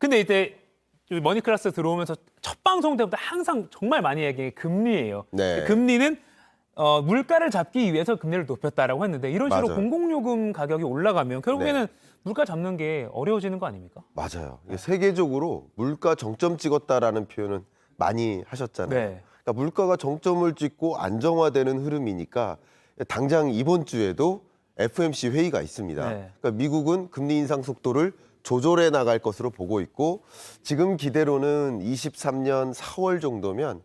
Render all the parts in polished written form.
근데 이때 머니클래스 들어오면서 첫 방송 때부터 항상 정말 많이 얘기한 게 금리예요. 네. 금리는 물가를 잡기 위해서 금리를 높였다라고 했는데 이런 식으로 맞아요. 공공요금 가격이 올라가면 결국에는 물가 잡는 게 어려워지는 거 아닙니까? 맞아요. 이게 세계적으로 물가 정점 찍었다라는 표현은 많이 하셨잖아요. 네. 그러니까 물가가 정점을 찍고 안정화되는 흐름이니까 당장 이번 주에도 FOMC 회의가 있습니다. 네. 그러니까 미국은 금리 인상 속도를 조절해 나갈 것으로 보고 있고 지금 기대로는 23년 4월 정도면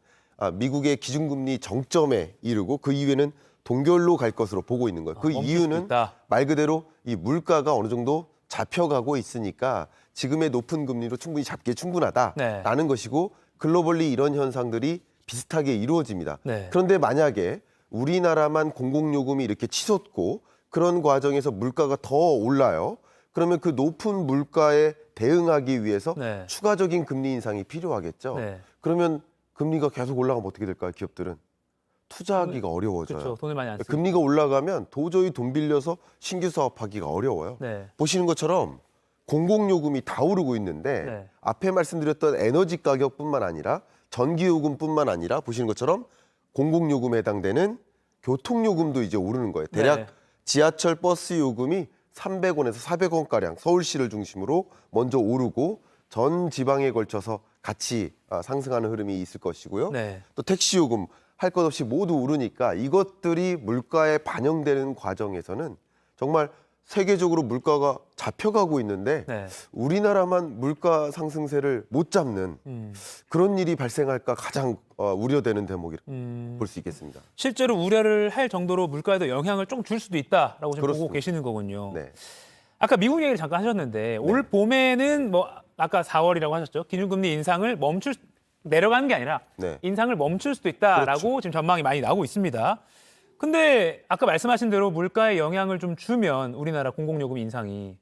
미국의 기준금리 정점에 이르고 그 이후에는 동결로 갈 것으로 보고 있는 거예요. 그 멈출 수도 이유는 있다. 말 그대로 이 물가가 어느 정도 잡혀가고 있으니까 지금의 높은 금리로 충분히 잡기에 충분하다라는 것이고 글로벌리 이런 현상들이 비슷하게 이루어집니다. 네. 그런데 만약에 우리나라만 공공요금이 이렇게 치솟고 그런 과정에서 물가가 더 올라요. 그러면 그 높은 물가에 대응하기 위해서 네. 추가적인 금리 인상이 필요하겠죠. 네. 그러면 금리가 계속 올라가면 어떻게 될까요? 기업들은 투자하기가 어려워져요. 그렇죠. 돈을 많이 안 쓰고. 금리가 올라가면 도저히 돈 빌려서 신규 사업하기가 어려워요. 네. 보시는 것처럼 공공요금이 다 오르고 있는데 네. 앞에 말씀드렸던 에너지 가격뿐만 아니라 전기요금뿐만 아니라 보시는 것처럼 공공요금에 해당되는 교통요금도 이제 오르는 거예요. 대략 네. 지하철 버스 요금이 300원에서 400원가량 서울시를 중심으로 먼저 오르고 전 지방에 걸쳐서 같이 상승하는 흐름이 있을 것이고요. 네. 또 택시 요금 할 것 없이 모두 오르니까 이것들이 물가에 반영되는 과정에서는 정말 세계적으로 물가가 잡혀가고 있는데 네. 우리나라만 물가 상승세를 못 잡는 그런 일이 발생할까 가장 우려되는 대목이라고 볼 수 있겠습니다. 실제로 우려를 할 정도로 물가에도 영향을 좀 줄 수도 있다라고 지금 보고 그렇습니다. 계시는 거군요. 네. 아까 미국 얘기를 잠깐 하셨는데 올 봄에는 뭐 아까 4월이라고 하셨죠. 기준금리 인상을 내려가는 게 아니라 네. 인상을 멈출 수도 있다라고 지금 전망이 많이 나오고 있습니다. 근데 아까 말씀하신 대로 물가에 영향을 좀 주면 우리나라 공공요금 인상이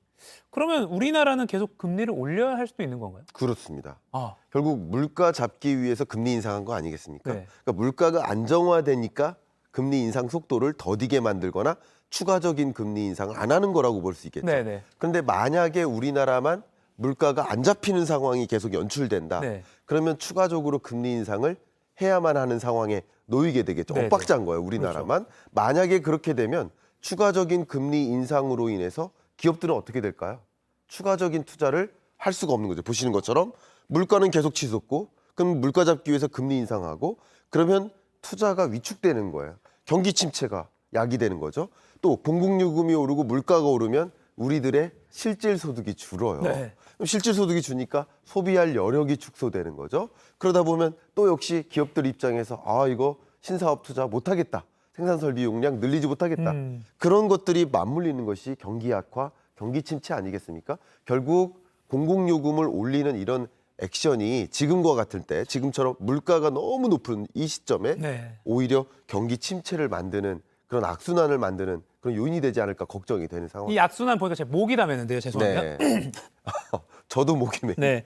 그러면 우리나라는 계속 금리를 올려야 할 수도 있는 건가요? 그렇습니다. 아, 결국 물가 잡기 위해서 금리 인상한 거 아니겠습니까? 네. 그러니까 물가가 안정화되니까 금리 인상 속도를 더디게 만들거나 추가적인 금리 인상을 안 하는 거라고 볼 수 있겠죠. 네네. 그런데 만약에 우리나라만 물가가 안 잡히는 상황이 계속 연출된다. 네. 그러면 추가적으로 금리 인상을 해야만 하는 상황에 놓이게 되겠죠. 네네. 엇박자인 거예요, 우리나라만. 만약에 그렇게 되면 추가적인 금리 인상으로 인해서 기업들은 어떻게 될까요? 추가적인 투자를 할 수가 없는 거죠. 보시는 것처럼 물가는 계속 치솟고 그럼 물가 잡기 위해서 금리 인상하고 그러면 투자가 위축되는 거예요. 경기 침체가 야기되는 거죠. 또 공공요금이 오르고 물가가 오르면 우리들의 실질 소득이 줄어요. 네. 그럼 실질 소득이 주니까 소비할 여력이 축소되는 거죠. 그러다 보면 또 역시 기업들 입장에서 이거 신사업 투자 못하겠다. 생산 설비 용량 늘리지 못하겠다. 그런 것들이 맞물리는 것이 경기 악화, 경기 침체 아니겠습니까? 결국 공공요금을 올리는 이런 액션이 지금과 같을 때 지금처럼 물가가 너무 높은 이 시점에 네. 오히려 경기 침체를 만드는 그런 악순환을 만드는 그런 요인이 되지 않을까 걱정이 되는 상황. 이 악순환 보니까 제 목이 담했는데요. 죄송합니다. 네. 저도 목이 메. 네.